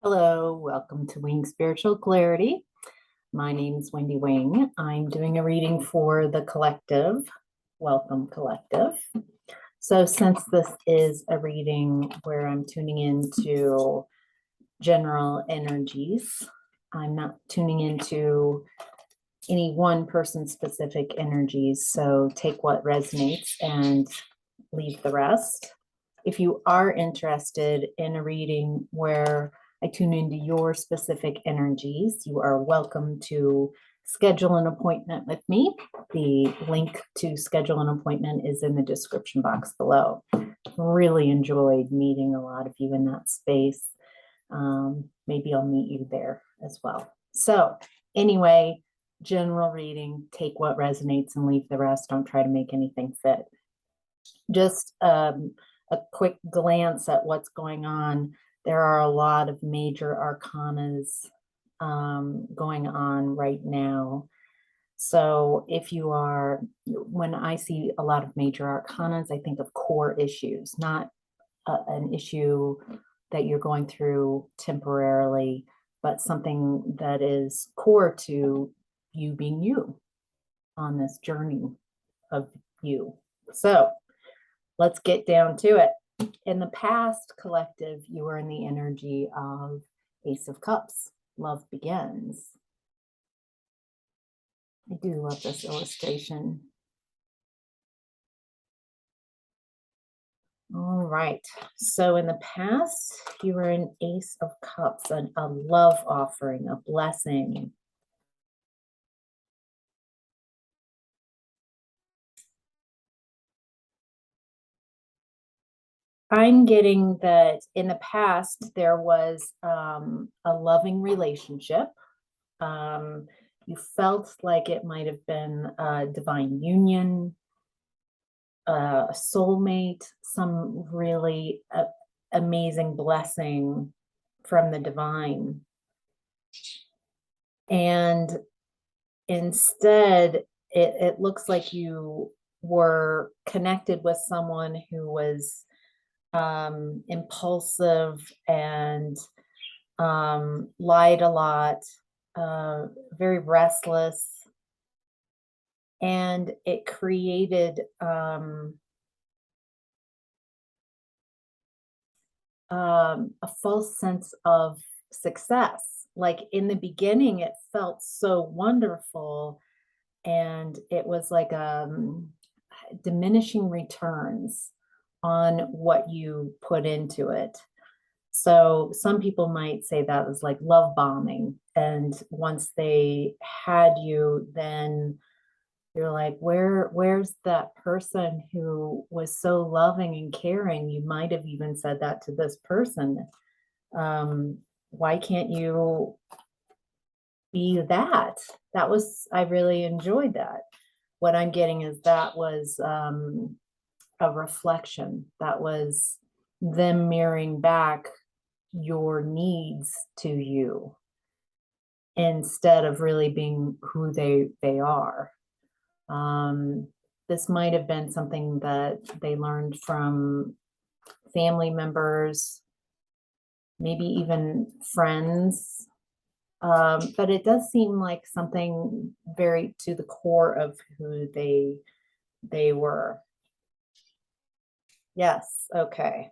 Hello, welcome to Wing Spiritual Clarity. My name is Wendy Wing. I'm doing a reading for the collective. Welcome, collective. So since this is a reading where I'm tuning into general energies, I'm not tuning into any one person's specific energies. So take what resonates and leave the rest. If you are interested in a reading where I tune into your specific energies, you are welcome to schedule an appointment with me. The link to schedule an appointment is in the description box below. Really enjoyed meeting a lot of you in that space. Maybe I'll meet you there as well. So anyway, general reading, take what resonates and leave the rest. Don't try to make anything fit. Just a quick glance at what's going on. There are a lot of major arcanas going on right now. So if you are, when I see a lot of major arcanas, I think of core issues, not an issue that you're going through temporarily, but something that is core to you being you on this journey of you. So let's get down to it. In the past, collective, you were in the energy of Ace of Cups. Love begins. I do love this illustration. All right. So in the past, you were an Ace of Cups, a love offering, a blessing. I'm getting that in the past, there was a loving relationship. You felt like it might have been a divine union, a soulmate, some really amazing blessing from the divine. And instead, it looks like you were connected with someone who was impulsive and lied a lot, very restless, and it created a false sense of success. Like in the beginning, it felt so wonderful, and it was like diminishing returns on what you put into it. So some people might say that was like love bombing. And once they had you, then you're like, where's that person who was so loving and caring? You might have even said that to this person. Why can't you be that? I really enjoyed that. What I'm getting is that was a reflection. That was them mirroring back your needs to you instead of really being who they are. This might have been something that they learned from family members, maybe even friends. But it does seem like something very to the core of who they were. Yes, okay.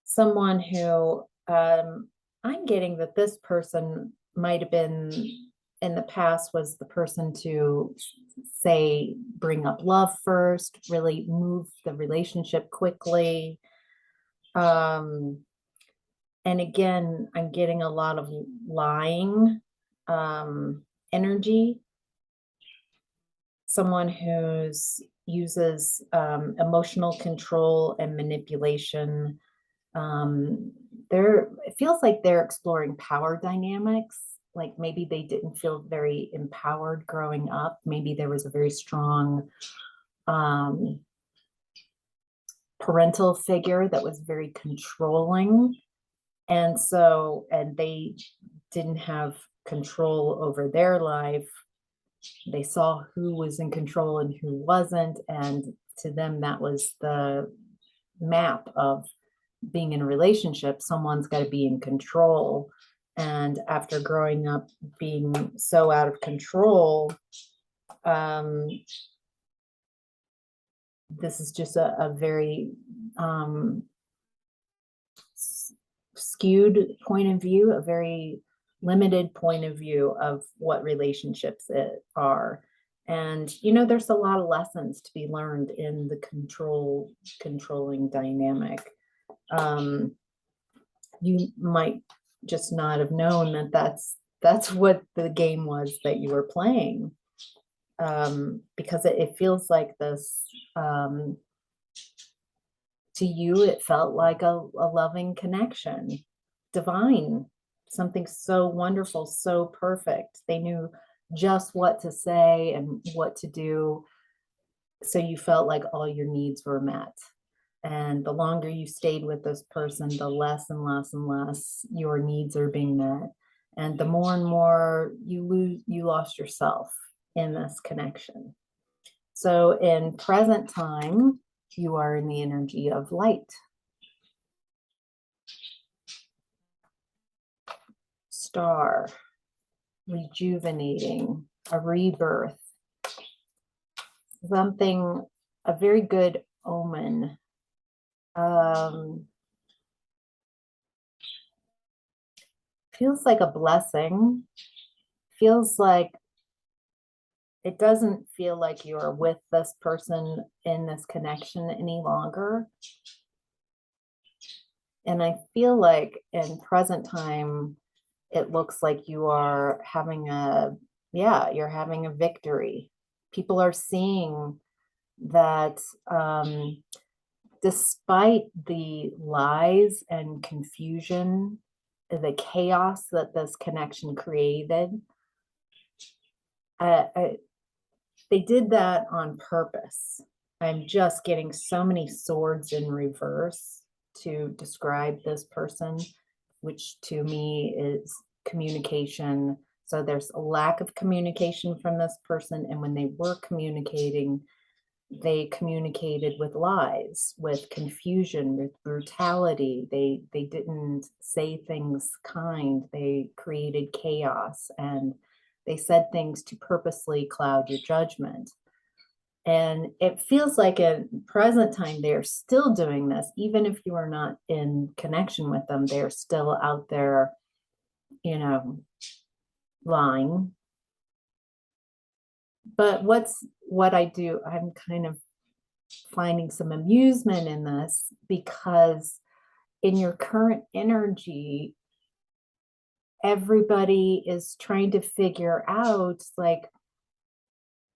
Someone who I'm getting that this person might have been in the past was the person to say, bring up love first, really move the relationship quickly. And again, I'm getting a lot of lying energy. Someone who's uses emotional control and manipulation. It feels like they're exploring power dynamics. Like maybe they didn't feel very empowered growing up. Maybe there was a very strong parental figure that was very controlling. And they didn't have control over their life. They saw who was in control and who wasn't. And to them, that was the map of being in a relationship, someone's got to be in control. And after growing up being so out of control, this is just a very skewed point of view, a very limited point of view of what relationships are. And, there's a lot of lessons to be learned in the controlling dynamic. You might just not have known that that's what the game was that you were playing. Because it feels like this, to you, it felt like a loving connection, divine, something so wonderful, so perfect. They knew just what to say and what to do. So you felt like all your needs were met. And the longer you stayed with this person, the less and less and less your needs are being met. And the more and more you lost yourself in this connection. So in present time, you are in the energy of light. Star, rejuvenating, a rebirth, something, a very good omen. Feels like a blessing. Feels like it doesn't feel like you are with this person in this connection any longer. And I feel like in present time, it looks like you are having you're having a victory. People are seeing that despite the lies and confusion, the chaos that this connection created, they did that on purpose. I'm just getting so many swords in reverse to describe this person, which to me is communication. So there's a lack of communication from this person. And when they were communicating, they communicated with lies, with confusion, with brutality. They didn't say things kind. They created chaos, and they said things to purposely cloud your judgment. And it feels like in present time, they're still doing this. Even if you are not in connection with them, they're still out there, lying. But what I do, I'm kind of finding some amusement in this, because in your current energy, everybody is trying to figure out, like,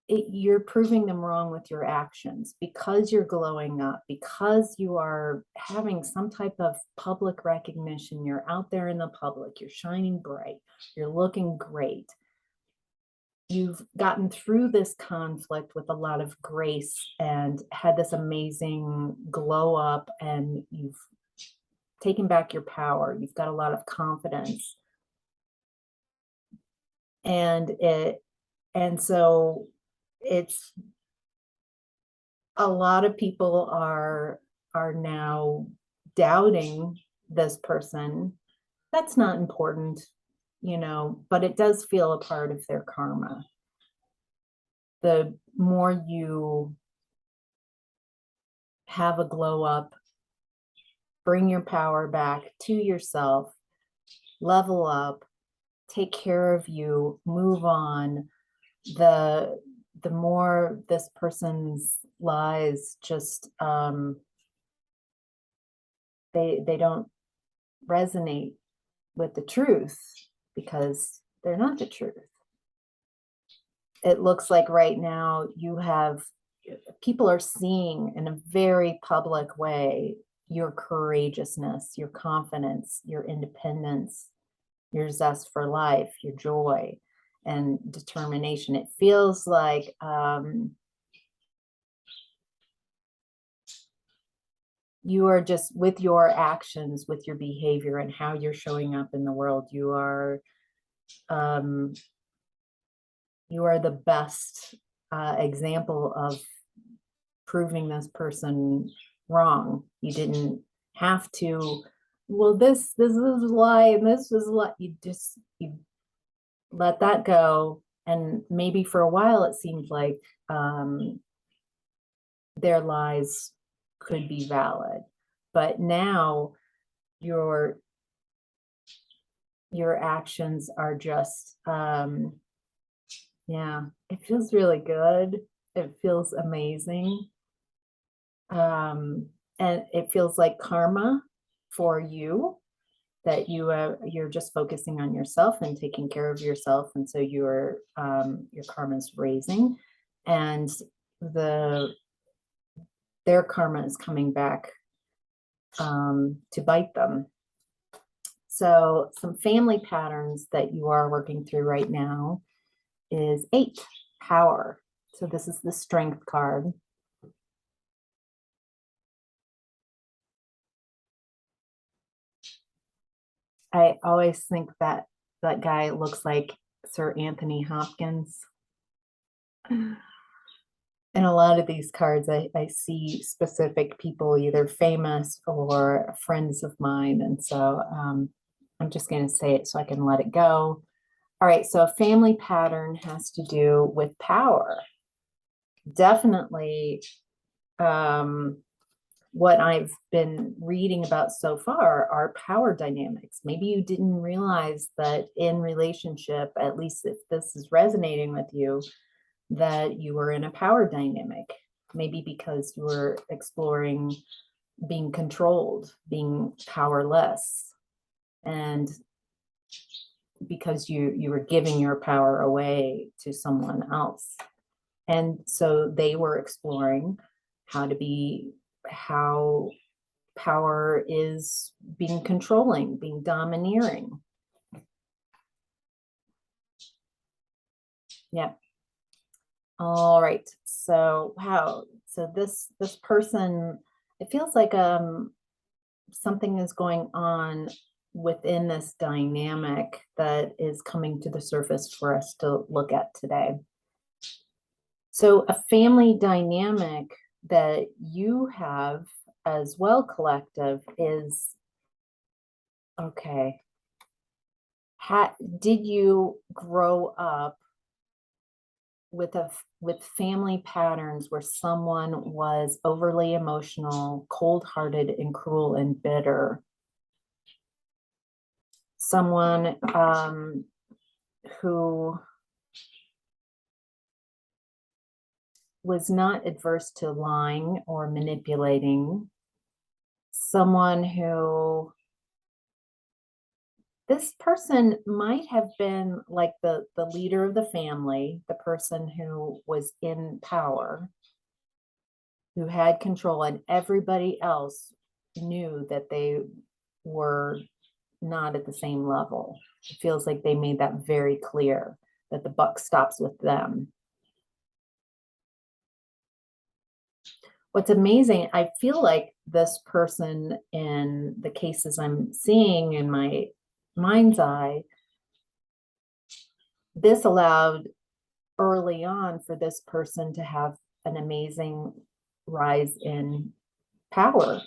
you're proving them wrong with your actions, because you're glowing up, because you are having some type of public recognition. You're out there in the public, you're shining bright, you're looking great. You've gotten through this conflict with a lot of grace and had this amazing glow up, and you've taken back your power. You've got a lot of confidence. And so it's a lot of people are now doubting this person. That's not important, but it does feel a part of their karma. The more you have a glow up, bring your power back to yourself, level up, take care of you, move on, the more this person's lies just they don't resonate with the truth, because they're not the truth. It looks like right now people are seeing in a very public way your courageousness, your confidence, your independence, your zest for life, your joy and determination. It feels like you are just, with your actions, with your behavior and how you're showing up in the world, you are the best example of proving this person wrong. You didn't have to, well, this is why, and this is what you let that go. And maybe for a while it seemed like their lies could be valid, but now your actions are just yeah, it feels really good. It feels amazing. And it feels like karma for you, that you're just focusing on yourself and taking care of yourself, and so your karma is raising, and their karma is coming back to bite them. So some family patterns that you are working through right now is 8, power. So this is the strength card. I always think that that guy looks like Sir Anthony Hopkins. In a lot of these cards, I see specific people, either famous or friends of mine. And so I'm just going to say it so I can let it go. All right, so a family pattern has to do with power. Definitely what I've been reading about so far are power dynamics. Maybe you didn't realize that in relationship, at least if this is resonating with you, that you were in a power dynamic. Maybe because you were exploring being controlled, being powerless, and because you were giving your power away to someone else. And so they were exploring how power is being controlling, being domineering. Yep. All right. So wow. So this person, it feels like something is going on within this dynamic that is coming to the surface for us to look at today. So a family dynamic that you have as well, collective, is okay. Did you grow up with family patterns where someone was overly emotional, cold-hearted, and cruel and bitter? Someone who was not adverse to lying or manipulating, someone who, this person might have been like the leader of the family, the person who was in power, who had control, and everybody else knew that they were not at the same level. It feels like they made that very clear, that the buck stops with them. What's amazing, I feel like this person, in the cases I'm seeing in my mind's eye, this allowed early on for this person to have an amazing rise in power.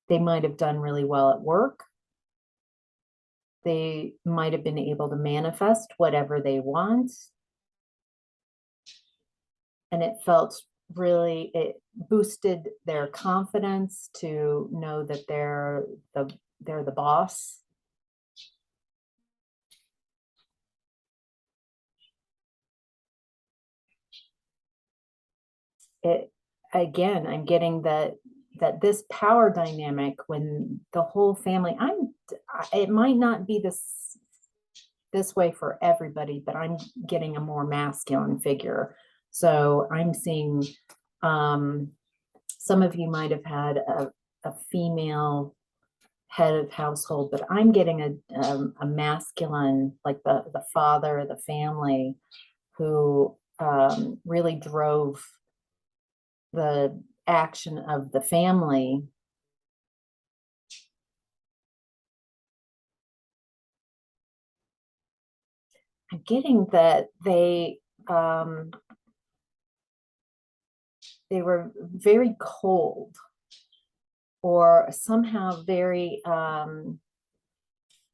They might have done really well at work. They might have been able to manifest whatever they want. And it felt really, it boosted their confidence to know that they're the boss. It, again, I'm getting that this power dynamic, when the whole family, it might not be this way for everybody, but I'm getting a more masculine figure. So I'm seeing some of you might have had a female head of household, but I'm getting a masculine, like the father of the family, who really drove the action of the family. I'm getting that they were very cold. or somehow very,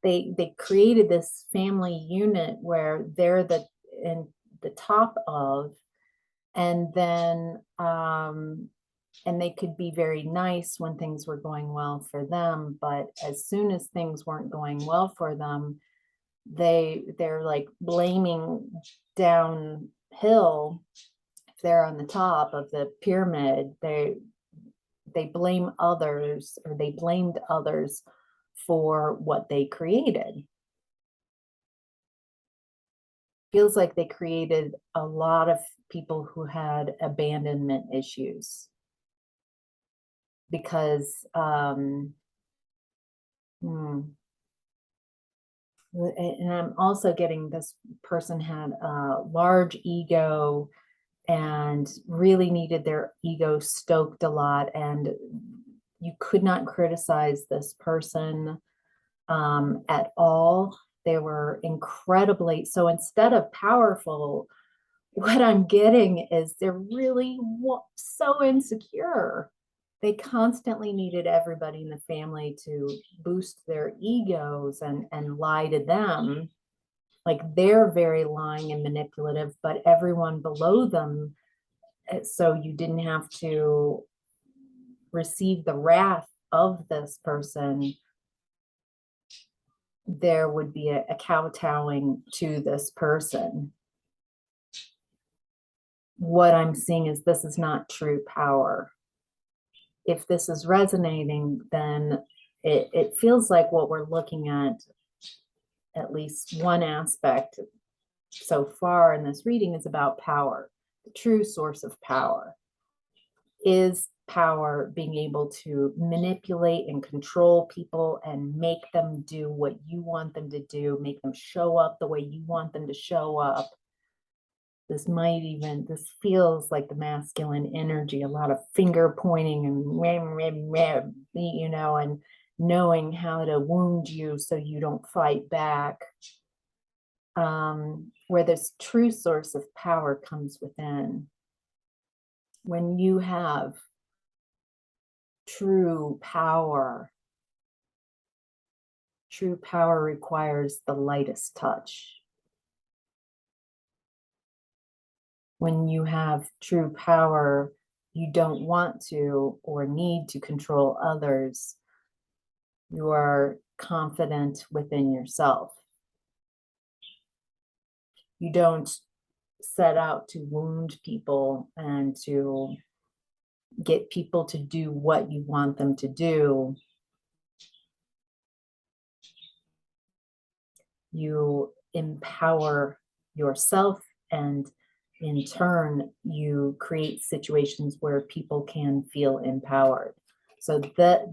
they created this family unit where they're in the top of, and then, and they could be very nice when things were going well for them, but as soon as things weren't going well for them, they're like blaming downhill. If they're on the top of the pyramid, they blame others, or they blamed others for what they created. Feels like they created a lot of people who had abandonment issues because and I'm also getting this person had a large ego and really needed their ego stoked a lot, and you could not criticize this person at all. They were incredibly, so instead of powerful, what I'm getting is they're really so insecure. They constantly needed everybody in the family to boost their egos and lie to them. Like they're very lying and manipulative, but everyone below them, so you didn't have to receive the wrath of this person, there would be a kowtowing to this person. What I'm seeing is this is not true power. If this is resonating, then it feels like what we're looking at least one aspect so far in this reading, is about power. The true source of power is power being able to manipulate and control people and make them do what you want them to do, make them show up the way you want them to show up. This feels like the masculine energy, a lot of finger pointing and, and knowing how to wound you so you don't fight back. Where this true source of power comes within. When you have true power requires the lightest touch. When you have true power, you don't want to or need to control others. You are confident within yourself. You don't set out to wound people and to get people to do what you want them to do. You empower yourself, and in turn, you create situations where people can feel empowered. So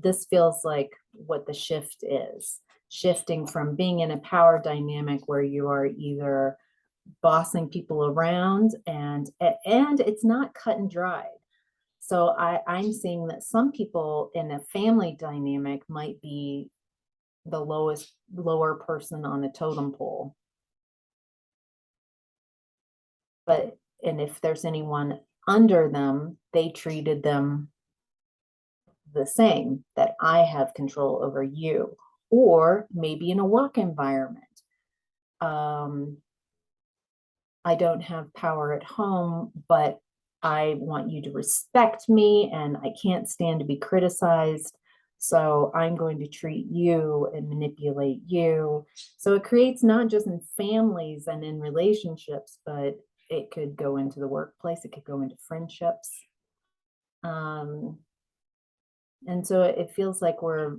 this feels like what the shift is. Shifting from being in a power dynamic where you are either bossing people around and it's not cut and dried. So I'm seeing that some people in a family dynamic might be the lower person on the totem pole. And if there's anyone under them, they treated them the same, that I have control over you. Or maybe in a work environment. I don't have power at home, but I want you to respect me and I can't stand to be criticized. So I'm going to treat you and manipulate you. So it creates not just in families and in relationships, but it could go into the workplace. It could go into friendships. And so it feels like we're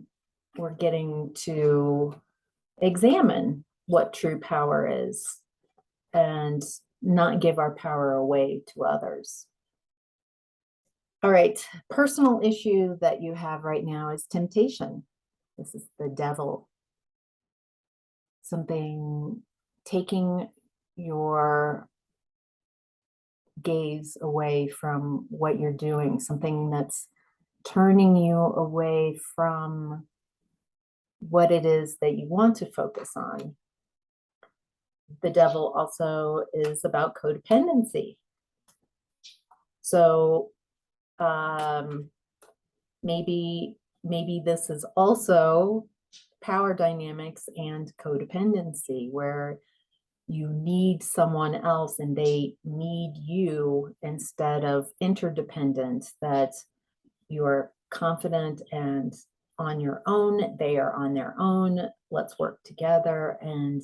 getting to examine what true power is and not give our power away to others. All right, personal issue that you have right now is temptation. This is the devil. Something taking your gaze away from what you're doing, something that's turning you away from what it is that you want to focus on. The devil also is about codependency. So maybe maybe this is also power dynamics and codependency, where you need someone else and they need you instead of interdependent, that you are confident and on your own, they are on their own. Let's work together and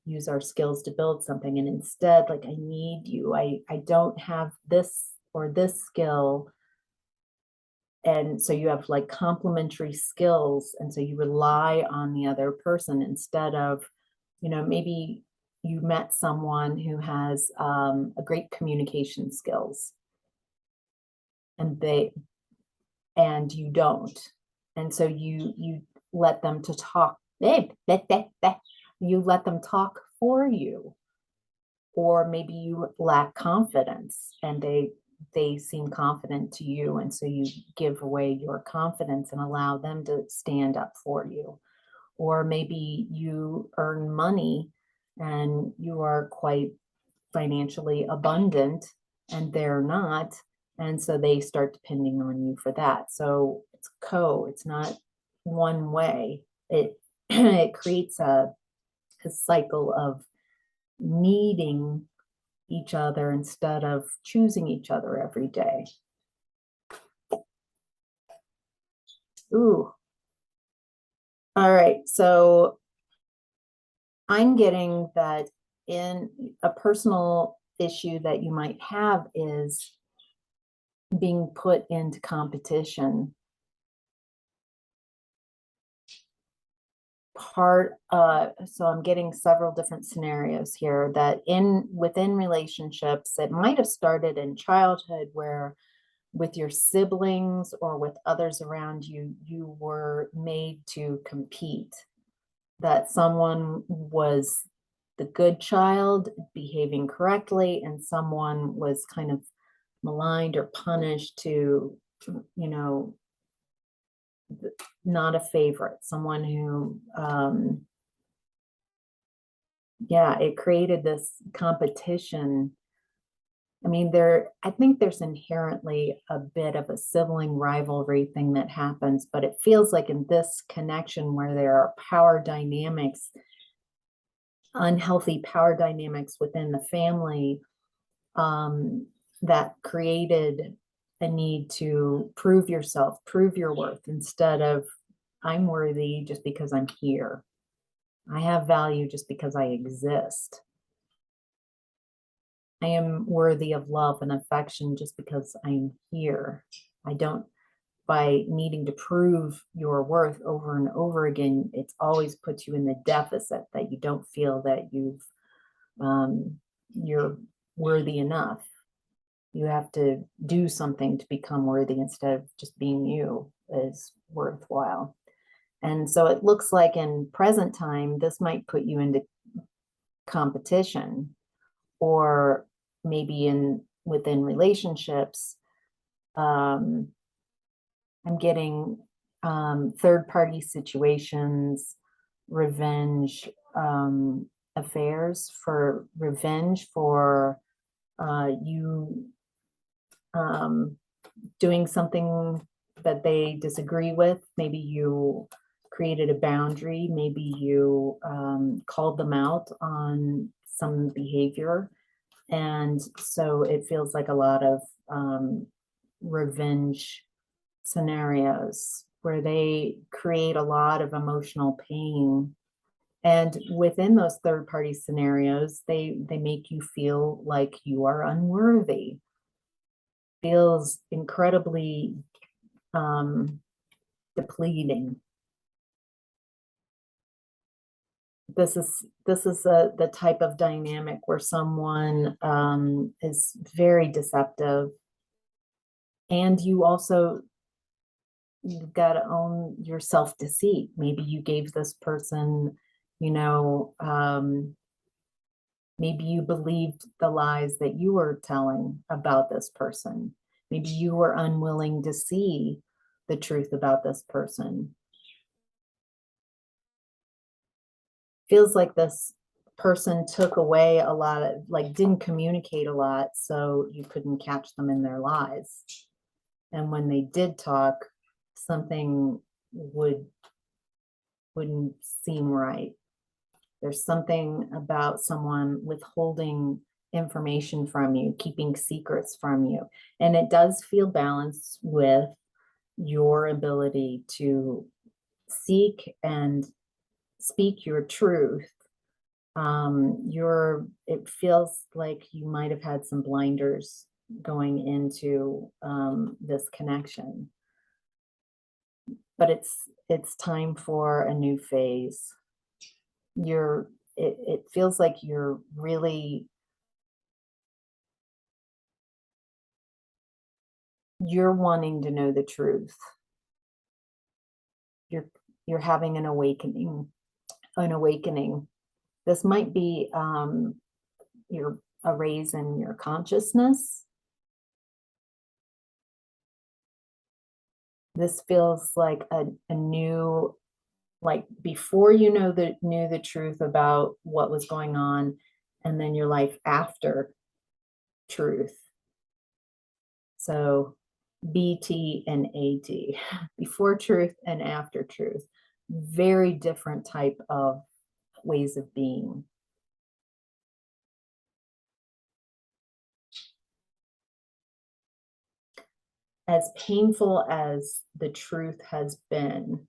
use our skills to build something. And instead, like, I need you. I don't have this or this skill. And so you have like complementary skills. And so you rely on the other person instead of, maybe you met someone who has a great communication skills and you don't. And so you let them to talk. You let them talk for you. Or maybe you lack confidence and they seem confident to you. And so you give away your confidence and allow them to stand up for you. Or maybe you earn money and you are quite financially abundant and they're not. And so they start depending on you for that. So it's not one way. It it creates a cycle of needing each other instead of choosing each other every day. Ooh. All right. So I'm getting that in a personal issue that you might have is being put into competition. So I'm getting several different scenarios here that within relationships, it might have started in childhood where with your siblings or with others around you, you were made to compete, that someone was the good child behaving correctly and someone was kind of maligned or punished to, not a favorite, someone who, it created this competition. I mean, I think there's inherently a bit of a sibling rivalry thing that happens, but it feels like in this connection where there are power dynamics, unhealthy power dynamics within the family, that created a need to prove yourself, prove your worth, instead of I'm worthy just because I'm here. I have value just because I exist. I am worthy of love and affection just because I'm here. I don't, by needing to prove your worth over and over again, it's always puts you in the deficit that you don't feel that you're worthy enough. You have to do something to become worthy instead of just being you is worthwhile. And so it looks like in present time, this might put you into competition, or maybe within relationships. I'm getting third-party situations, revenge affairs, for revenge for you doing something that they disagree with. Maybe you created a boundary, maybe you called them out on some behavior. And so it feels like a lot of revenge scenarios where they create a lot of emotional pain. And within those third-party scenarios, they make you feel like you are unworthy. Feels incredibly depleting. This is the type of dynamic where someone is very deceptive, and you've got to own your self-deceit. Maybe you gave this person, maybe you believed the lies that you were telling about this person. Maybe you were unwilling to see the truth about this person. Feels like this person took away a lot of, like, didn't communicate a lot, so you couldn't catch them in their lies. And when they did talk, something wouldn't seem right. There's something about someone withholding information from you, keeping secrets from you. And it does feel balanced with your ability to seek and speak your truth. It feels like you might have had some blinders going into this connection. But it's time for a new phase. It feels like you're wanting to know the truth. You're having an awakening. This might be a raise in your consciousness. This feels like a new, like before you knew the truth about what was going on, and then your life after truth. So BT and AT, before truth and after truth. Very different type of ways of being. As painful as the truth has been,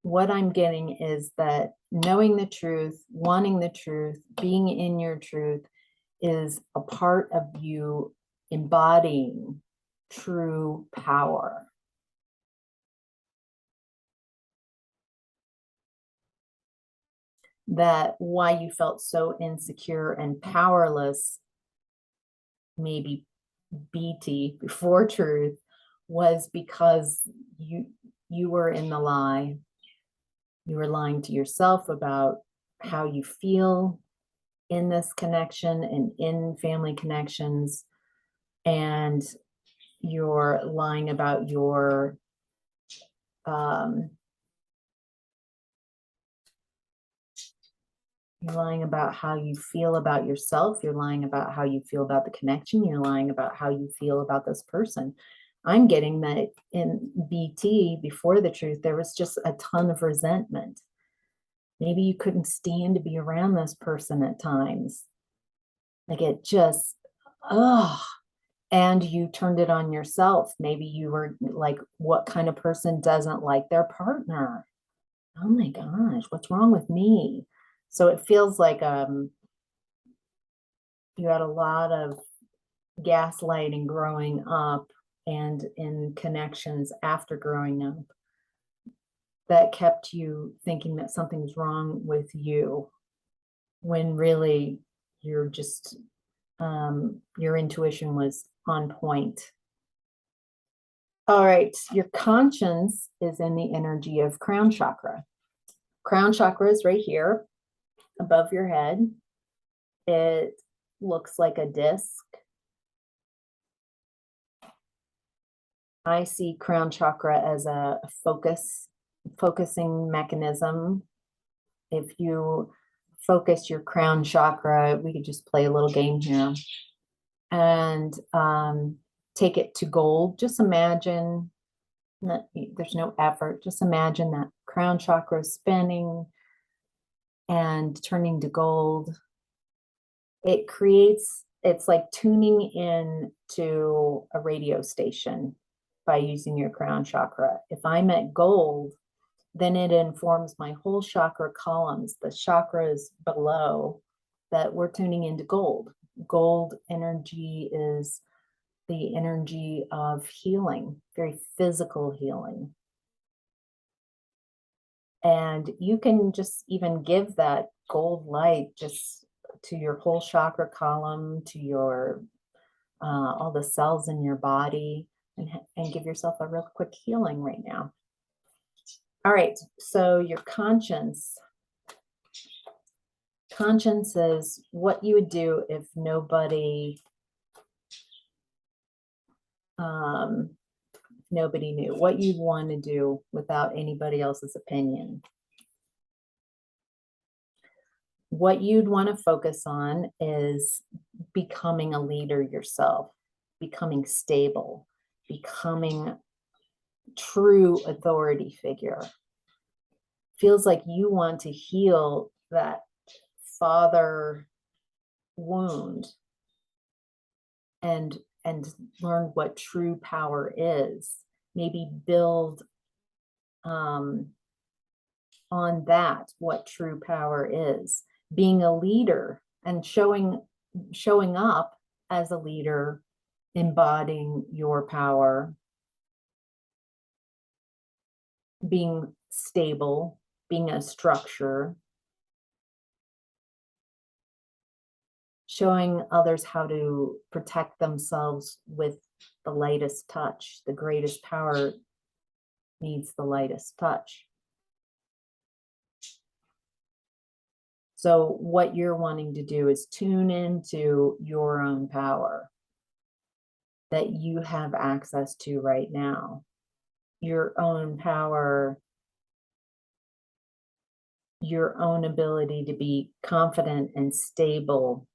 what I'm getting is that knowing the truth, wanting the truth, being in your truth is a part of you embodying true power. That why you felt so insecure and powerless, maybe BT, before truth, was because you were in the lie. You were lying to yourself about how you feel in this connection and in family connections, and you're lying about your you're lying about how you feel about yourself. You're lying about how you feel about the connection. You're lying about how you feel about this person. I'm getting that in BT, before the truth, there was just a ton of resentment. Maybe you couldn't stand to be around this person at times. Like it just, and you turned it on yourself. Maybe you were like, what kind of person doesn't like their partner? Oh my gosh, what's wrong with me? So it feels like you had a lot of gaslighting growing up and in connections after growing up that kept you thinking that something's wrong with you, when really you're just your intuition was on point. All right, your conscience is in the energy of crown chakra. Crown chakra is right here above your head. It looks like a disc. I see crown chakra as a focusing mechanism. If you focus your crown chakra, we could just play a little game here, and take it to gold. Just imagine that there's no effort. Just imagine that crown chakra spinning and turning to gold. It's like tuning in to a radio station by using your crown chakra. If I'm at gold, then it informs my whole chakra columns, the chakras below, that we're tuning into gold. Gold energy is the energy of healing, very physical healing. And you can just even give that gold light just to your whole chakra column, to your all the cells in your body, and give yourself a real quick healing right now. All right, so your conscience is what you would do if nobody knew, what you'd want to do without anybody else's opinion. What you'd want to focus on is becoming a leader yourself, becoming stable, becoming true authority figure. Feels like you want to heal that father wound and learn what true power is. Maybe build on that, what true power is. Being a leader and showing up as a leader, embodying your power, being stable, being a structure, showing others how to protect themselves with the lightest touch. The greatest power needs the lightest touch. So what you're wanting to do is tune into your own power that you have access to right now. Your own power, your own ability to be confident and stable.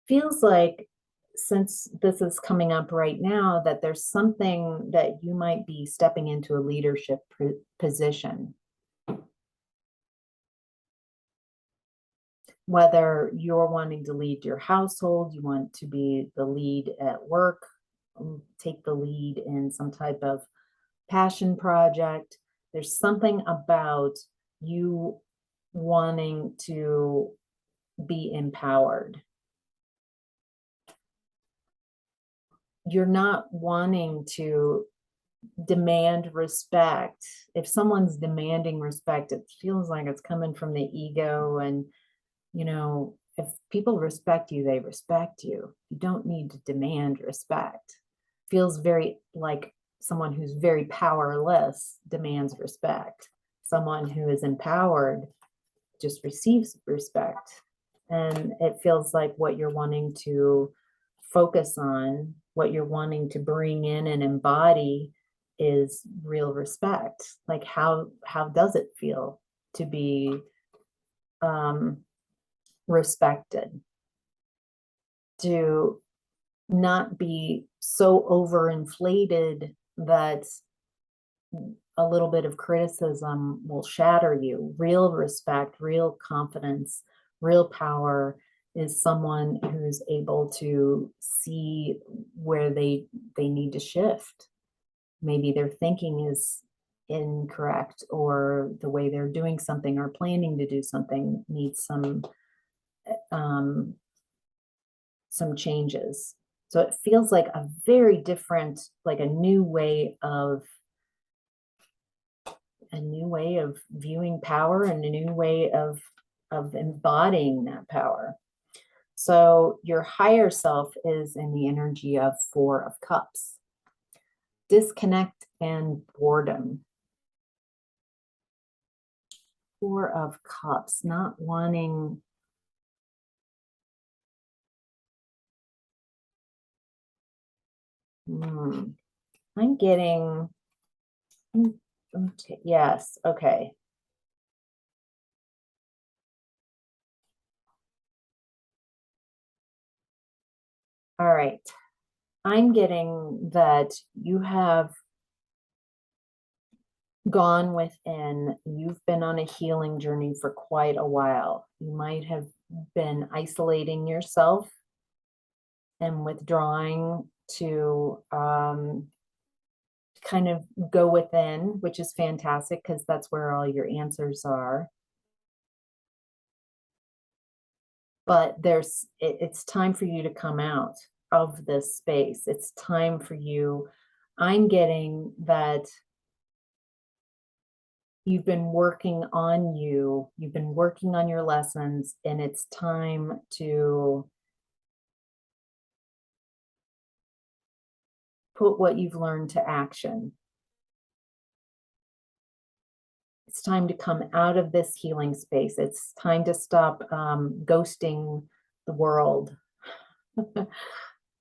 Feels like, since this is coming up right now, that there's something that you might be stepping into a leadership position. Whether you're wanting to lead your household, you want to be the lead at work, take the lead in some type of passion project. There's something about you wanting to be empowered. You're not wanting to demand respect. If someone's demanding respect, it feels like it's coming from the ego. And, you know, if people respect you, they respect you. You don't need to demand respect. Feels very like someone who's very powerless demands respect. Someone who is empowered just receives respect. And it feels like what you're wanting to focus on, what you're wanting to bring in and embody, is real respect. Like how does it feel to be respected? To not be so overinflated that a little bit of criticism will shatter you. Real respect, real confidence, real power is someone who's able to see where they need to shift. Maybe their thinking is incorrect, or the way they're doing something or planning to do something needs some changes. So it feels like a very different, like a new way of viewing power, and a new way of embodying that power. So your higher self is in the energy of 4 of Cups. Disconnect and boredom. 4 of Cups, not wanting I'm getting, okay, yes, okay. All right. I'm getting that you have gone within, you've been on a healing journey for quite a while. You might have been isolating yourself and withdrawing to kind of go within, which is fantastic because that's where all your answers are. But it's time for you to come out of this space. It's time for you. I'm getting that you've been working on you, you've been working on your lessons, and it's time to put what you've learned to action. It's time to come out of this healing space. It's time to stop ghosting the world.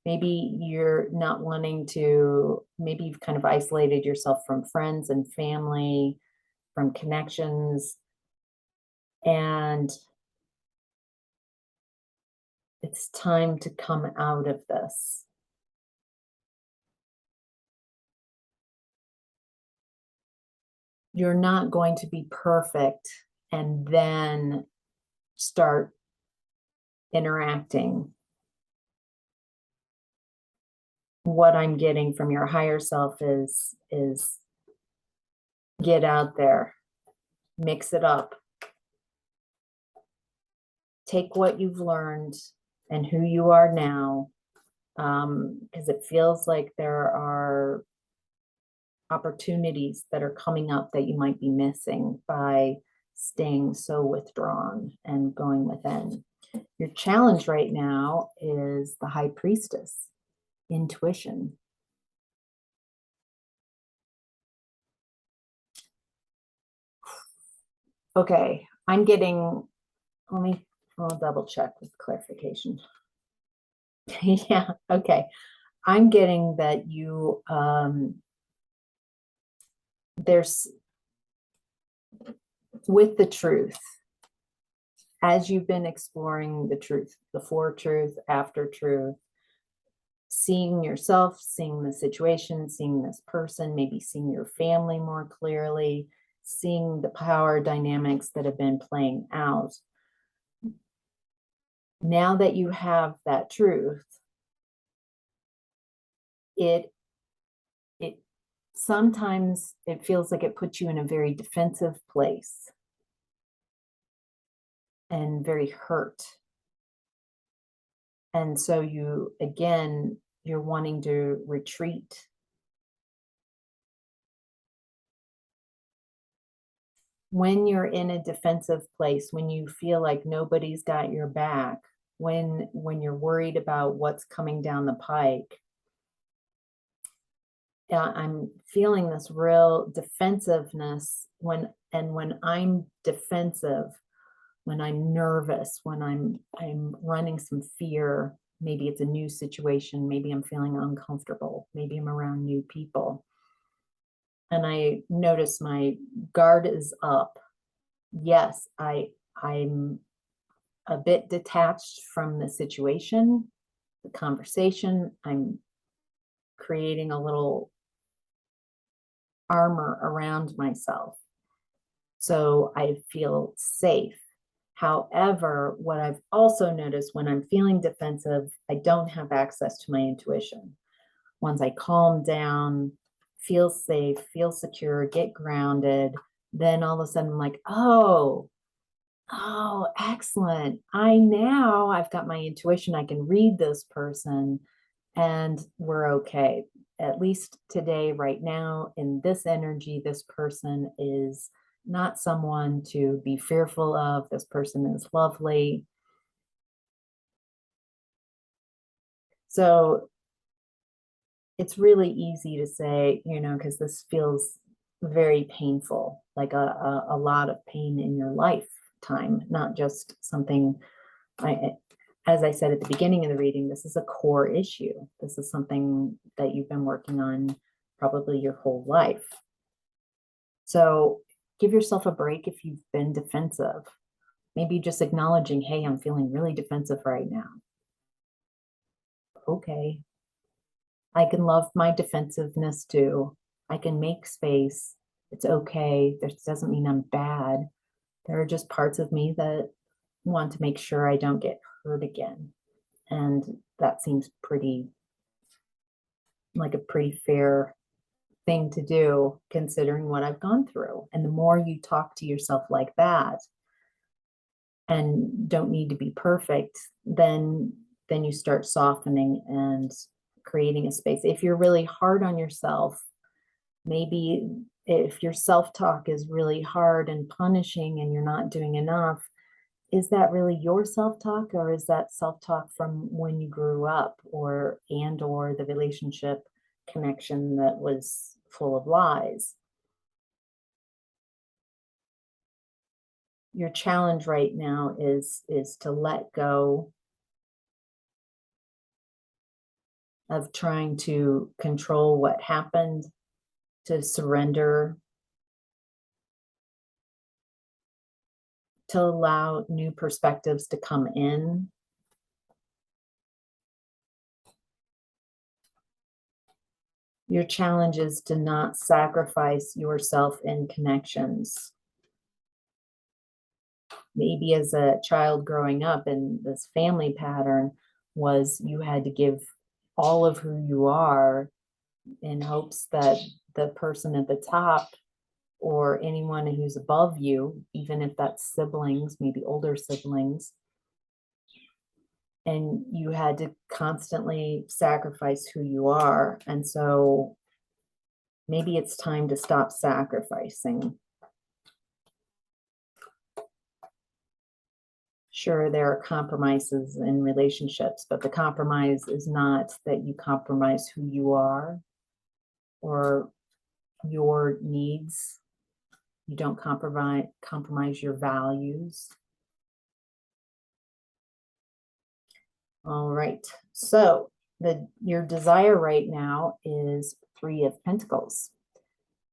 Maybe you're not wanting to, maybe you've kind of isolated yourself from friends and family, from connections. And It's time to come out of this. You're not going to be perfect and then start interacting. What I'm getting from your higher self is get out there, mix it up. Take what you've learned and who you are now, because it feels like there are opportunities that are coming up that you might be missing by staying so withdrawn and going within. Your challenge right now is the High Priestess, intuition. Okay, I'm getting, I'll double check with clarification. Yeah, okay. I'm getting that you, there's, with the truth, as you've been exploring the truth, before truth, after truth, seeing yourself, seeing the situation, seeing this person, maybe seeing your family more clearly, seeing the power dynamics that have been playing out. Now that you have that truth, it sometimes it feels like it puts you in a very defensive place and very hurt. And so you're wanting to retreat. When you're in a defensive place, when you feel like nobody's got your back, when you're worried about what's coming down the pike, I'm feeling this real defensiveness when I'm defensive, when I'm nervous, when I'm running some fear, maybe it's a new situation, maybe I'm feeling uncomfortable, maybe I'm around new people. And I notice my guard is up. Yes, I'm a bit detached from the situation, the conversation. I'm creating a little armor around myself so I feel safe. However, what I've also noticed when I'm feeling defensive, I don't have access to my intuition. Once I calm down, feel safe, feel secure, get grounded, then all of a sudden I'm like, oh, excellent. I've got my intuition. I can read this person and we're okay. At least today, right now, in this energy, this person is not someone to be fearful of. This person is lovely. So it's really easy to say, because this feels very painful, like a lot of pain in your lifetime, not just something. As I said at the beginning of the reading, this is a core issue. This is something that you've been working on probably your whole life. So give yourself a break if you've been defensive. Maybe just acknowledging, hey, I'm feeling really defensive right now. Okay. I can love my defensiveness too. I can make space. It's okay. This doesn't mean I'm bad. There are just parts of me that want to make sure I don't get hurt again. And that seems like a pretty fair thing to do considering what I've gone through. And the more you talk to yourself like that and don't need to be perfect, then you start softening and creating a space. If you're really hard on yourself, maybe if your self-talk is really hard and punishing and you're not doing enough, is that really your self-talk, or is that self-talk from when you grew up, or the relationship connection that was full of lies? Your challenge right now is to let go of trying to control what happened, to surrender, to allow new perspectives to come in. Your challenge is to not sacrifice yourself in connections. Maybe as a child growing up in this family pattern was you had to give all of who you are in hopes that the person at the top or anyone who's above you, even if that's siblings, maybe older siblings, and you had to constantly sacrifice who you are. And so maybe it's time to stop sacrificing. Sure, there are compromises in relationships, but the compromise is not that you compromise who you are or your needs. You don't compromise your values. All right, so your desire right now is 3 of Pentacles.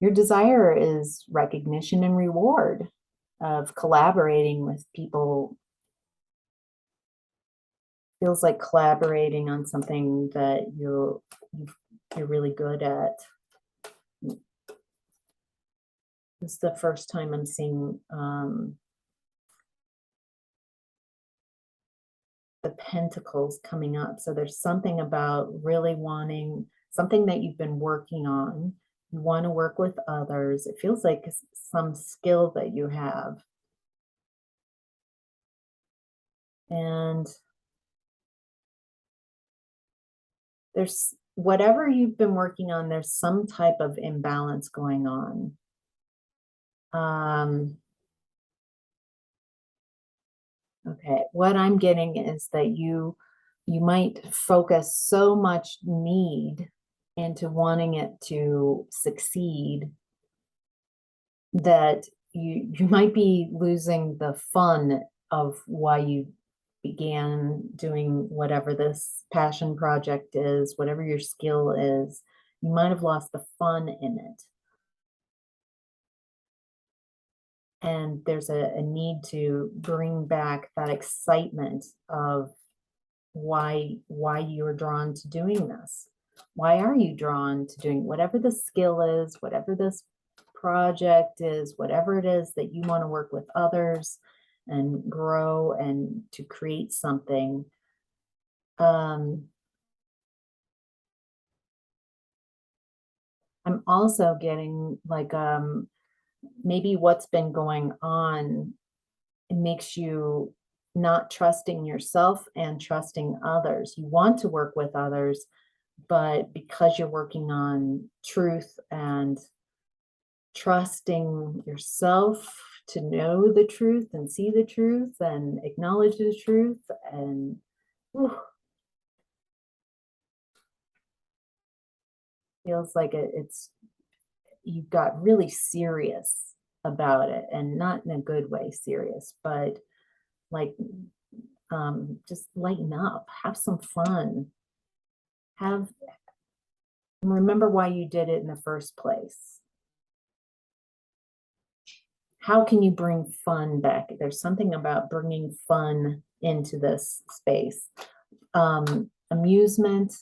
Your desire is recognition and reward of collaborating with people. Feels like collaborating on something that you're really good at. This is the first time I'm seeing the Pentacles coming up. So there's something about really wanting something that you've been working on. You want to work with others. It feels like some skill that you have. And there's whatever you've been working on, there's some type of imbalance going on. Okay, what I'm getting is that you might focus so much need into wanting it to succeed that you might be losing the fun of why you began doing whatever this passion project is, whatever your skill is. You might have lost the fun in it. And there's a need to bring back that excitement of why you're drawn to doing this. Why are you drawn to doing whatever the skill is, whatever this project is, whatever it is that you want to work with others and grow and to create something. I'm also getting like maybe what's been going on, it makes you not trusting yourself and trusting others. You want to work with others, but because you're working on truth and trusting yourself to know the truth and see the truth and acknowledge the truth, and feels like it's you've got really serious about it, and not in a good way serious, but like just lighten up, have some fun, remember why you did it in the first place. How can you bring fun back? There's something about bringing fun into this space. Amusement,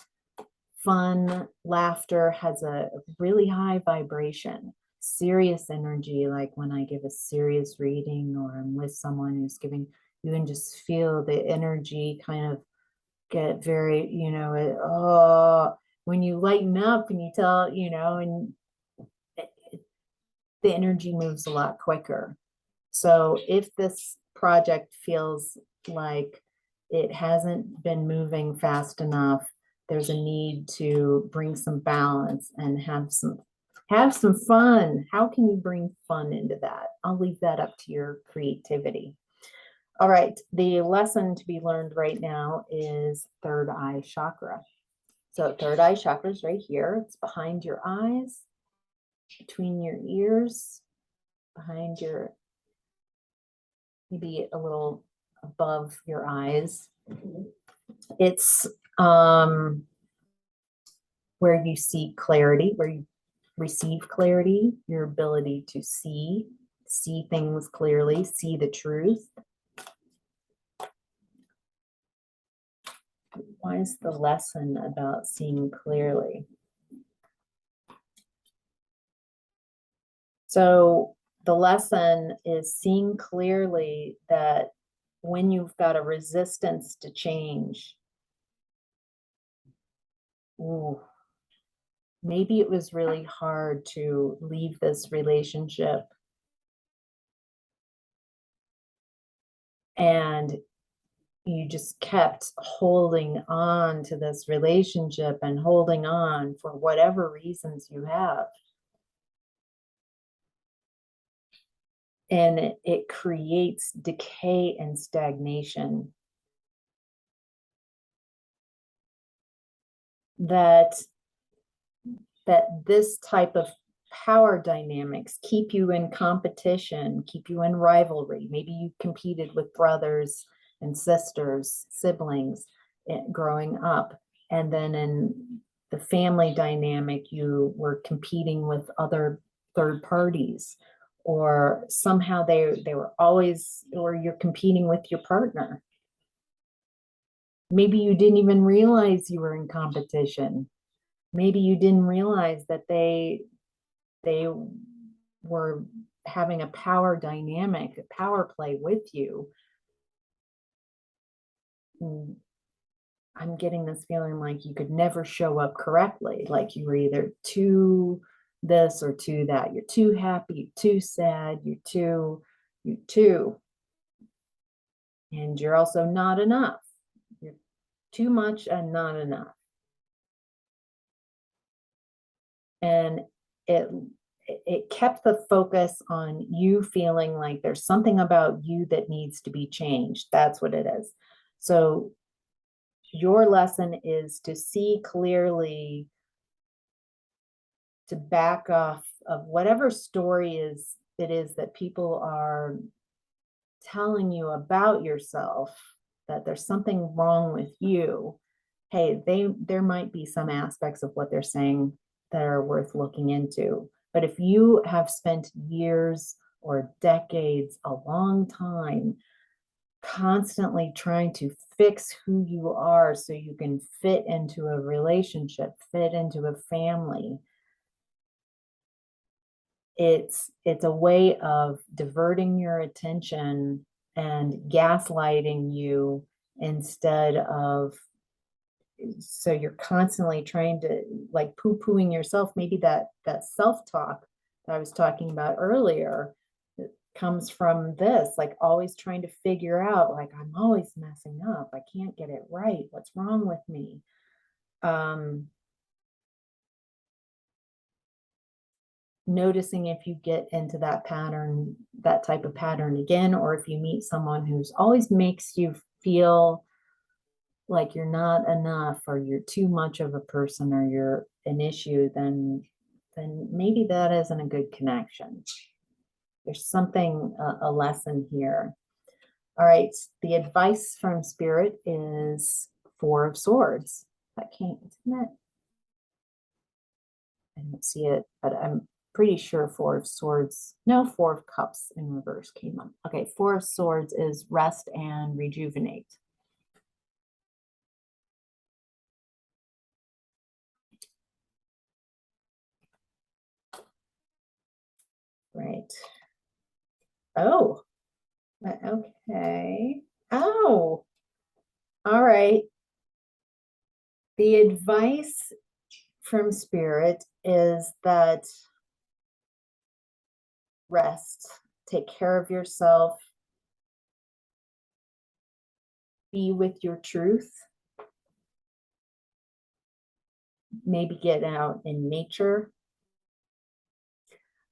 fun, laughter has a really high vibration. Serious energy, like when I give a serious reading or I'm with someone who's giving, you can just feel the energy kind of get very, when you lighten up and you tell, and the energy moves a lot quicker. So if this project feels like it hasn't been moving fast enough, there's a need to bring some balance and have some fun. How can you bring fun into that? I'll leave that up to your creativity. All right, the lesson to be learned right now is third eye chakra. So third eye chakra is right here. It's behind your eyes, between your ears, behind your, maybe a little above your eyes. It's where you see clarity, where you receive clarity, your ability to see things clearly, see the truth. Why is the lesson about seeing clearly? So the lesson is seeing clearly that when you've got a resistance to change, ooh, maybe it was really hard to leave this relationship, and you just kept holding on to this relationship and holding on for whatever reasons you have. And it creates decay and stagnation that this type of power dynamics keep you in competition, keep you in rivalry. Maybe you competed with brothers and sisters, siblings growing up. And then in the family dynamic, you were competing with other third parties, or somehow they were always, or you're competing with your partner. Maybe you didn't even realize you were in competition. Maybe you didn't realize that they were having a power dynamic, a power play with you. I'm getting this feeling like you could never show up correctly, like you were either too this or too that. You're too happy, you're too sad, you're too, and you're also not enough. You're too much and not enough. And it kept the focus on you feeling like there's something about you that needs to be changed. That's what it is. So your lesson is to see clearly, to back off of whatever story it is that people are telling you about yourself, that there's something wrong with you. Hey, there might be some aspects of what they're saying that are worth looking into. But if you have spent years or decades, a long time, constantly trying to fix who you are so you can fit into a relationship, fit into a family, it's a way of diverting your attention and gaslighting you instead of, so you're constantly trying to, like, poo-pooing yourself. Maybe that self-talk that I was talking about earlier comes from this, like always trying to figure out, like, I'm always messing up, I can't get it right, what's wrong with me? Noticing if you get into that pattern, that type of pattern again, or if you meet someone who's always makes you feel like you're not enough, or you're too much of a person, or you're an issue, then maybe that isn't a good connection. There's something, a lesson here. All right, the advice from Spirit is Four of Swords. That came, isn't it? I don't see it, but I'm pretty sure Four of Swords, no, Four of Cups in reverse came up. Okay, Four of Swords is rest and rejuvenate. Right. Oh, okay. Oh, all right. The advice from Spirit is that rest, take care of yourself, be with your truth, maybe get out in nature.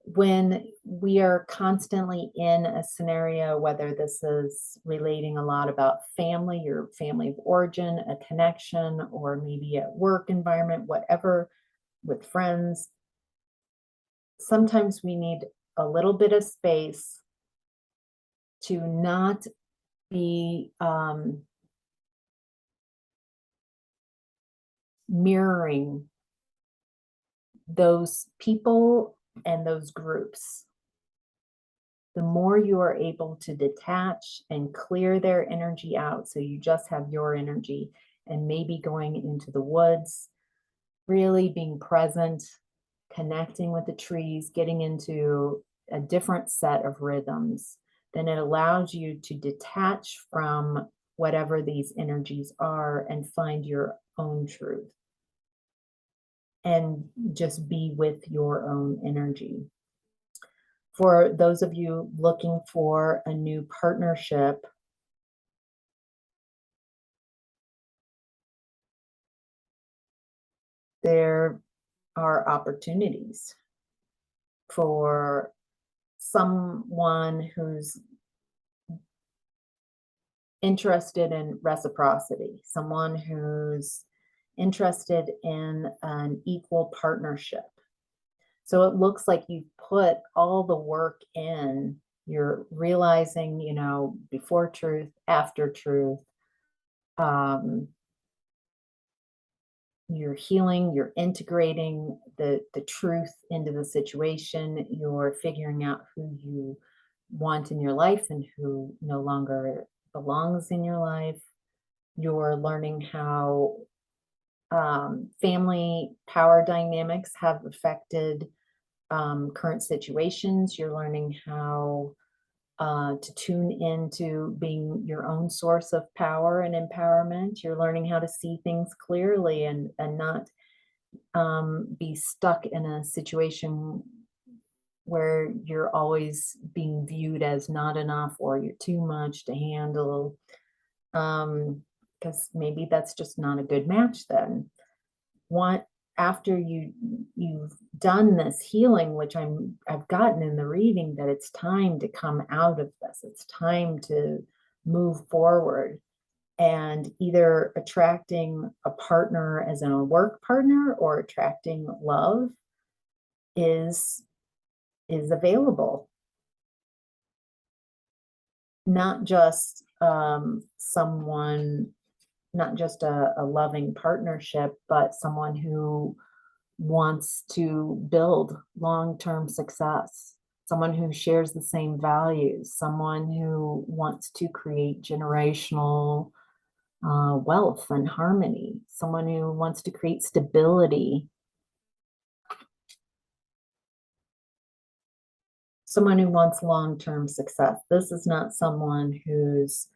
When we are constantly in a scenario, whether this is relating a lot about family, your family of origin, a connection, or maybe a work environment, whatever, with friends, sometimes we need a little bit of space to not be mirroring those people and those groups. The more you are able to detach and clear their energy out, so you just have your energy, and maybe going into the woods, really being present, connecting with the trees, getting into a different set of rhythms, then it allows you to detach from whatever these energies are and find your own truth and just be with your own energy. For those of you looking for a new partnership, there are opportunities for someone who's interested in reciprocity, someone who's interested in an equal partnership. So it looks like you've put all the work in. You're realizing, before truth, after truth. You're healing, you're integrating the truth into the situation. You're figuring out who you want in your life and who no longer belongs in your life. You're learning how family power dynamics have affected current situations. You're learning how to tune into being your own source of power and empowerment. You're learning how to see things clearly and not be stuck in a situation where you're always being viewed as not enough or you're too much to handle. Because maybe that's just not a good match then. After you've done this healing, which I've gotten in the reading, that it's time to come out of this. It's time to move forward, and either attracting a partner as in a work partner or attracting love is available. Not just not just a loving partnership, but someone who wants to build long-term success, someone who shares the same values, someone who wants to create generational wealth and harmony, someone who wants to create stability, someone who wants long-term success. This is not someone who's,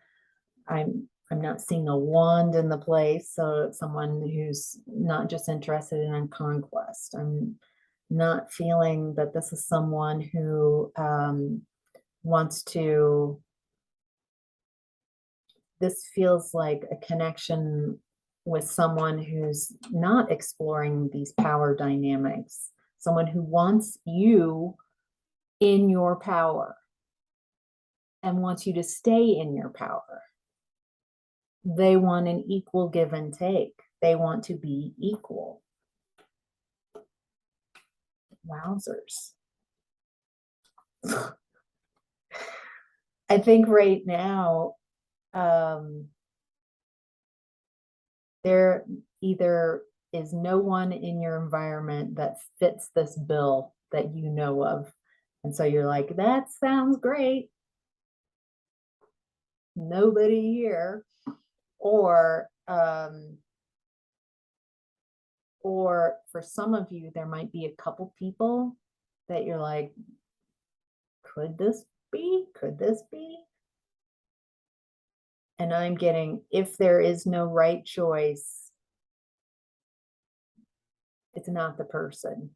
I'm not seeing a wand in the place, so someone who's not just interested in conquest. I'm not feeling that this is someone who wants to, this feels like a connection with someone who's not exploring these power dynamics, someone who wants you in your power and wants you to stay in your power. They want an equal give and take. They want to be equal. Wowzers. I think right now, there either is no one in your environment that fits this bill that you know of. And so you're like, that sounds great. Nobody here. Or for some of you, there might be a couple people that you're like, could this be? Could this be? And I'm getting, if there is no right choice, it's not the person.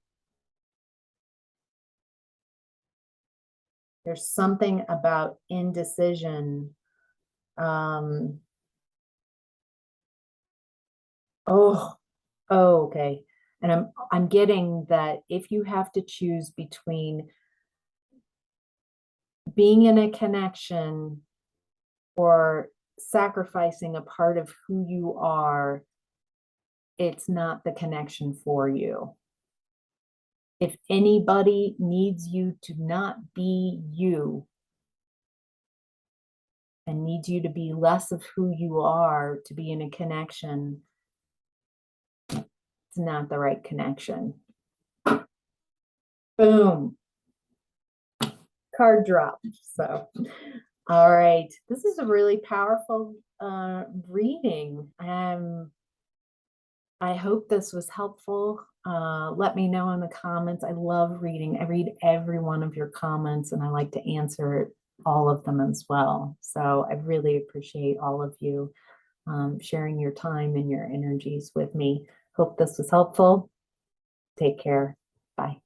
There's something about indecision. Okay. And I'm getting that if you have to choose between being in a connection or sacrificing a part of who you are, it's not the connection for you. If anybody needs you to not be you and needs you to be less of who you are to be in a connection, it's not the right connection. Boom. Card drop. So, all right. This is a really powerful reading. I hope this was helpful. Let me know in the comments. I love reading. I read every one of your comments and I like to answer all of them as well. So I really appreciate all of you sharing your time and your energies with me. Hope this was helpful. Take care. Bye.